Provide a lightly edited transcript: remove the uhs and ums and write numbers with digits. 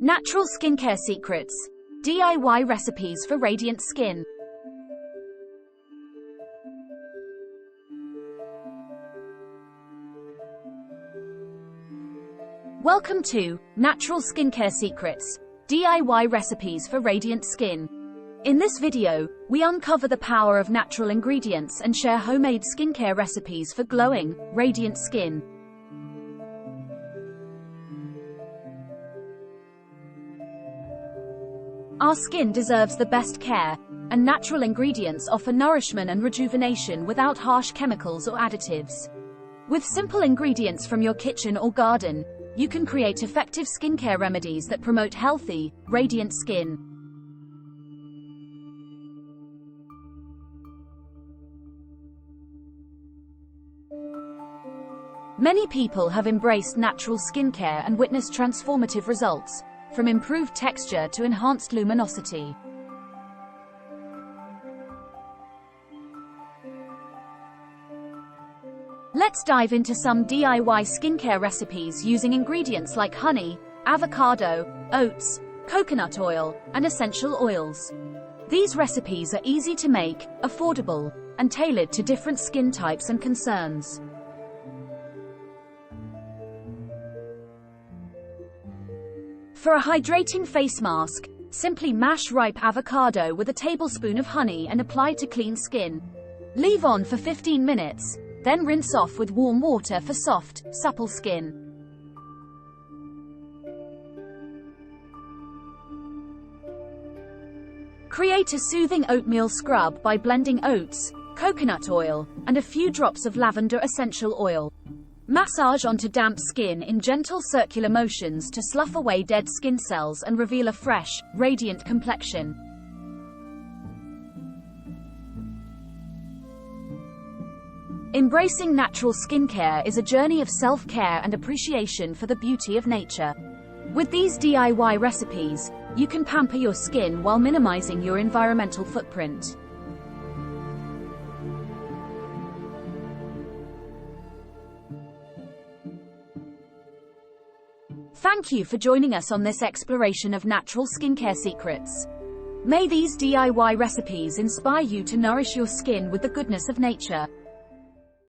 Natural skincare secrets. DIY recipes for radiant skin. Welcome to Natural Skincare Secrets, DIY recipes for radiant skin. In this video, we uncover the power of natural ingredients and share homemade skincare recipes for glowing, radiant skin. Our skin deserves the best care, and natural ingredients offer nourishment and rejuvenation without harsh chemicals or additives. With simple ingredients from your kitchen or garden, you can create effective skincare remedies that promote healthy, radiant skin. Many people have embraced natural skincare and witnessed transformative results, from improved texture to enhanced luminosity. Let's dive into some DIY skincare recipes using ingredients like honey, avocado, oats, coconut oil, and essential oils. These recipes are easy to make, affordable, and tailored to different skin types and concerns. For a hydrating face mask, simply mash ripe avocado with a tablespoon of honey and apply to clean skin. Leave on for 15 minutes, then rinse off with warm water for soft, supple skin. Create a soothing oatmeal scrub by blending oats, coconut oil, and a few drops of lavender essential oil. Massage onto damp skin in gentle circular motions to slough away dead skin cells and reveal a fresh, radiant complexion. Embracing natural skincare is a journey of self-care and appreciation for the beauty of nature. With these DIY recipes, you can pamper your skin while minimizing your environmental footprint. Thank you for joining us on this exploration of natural skincare secrets. May these DIY recipes inspire you to nourish your skin with the goodness of nature.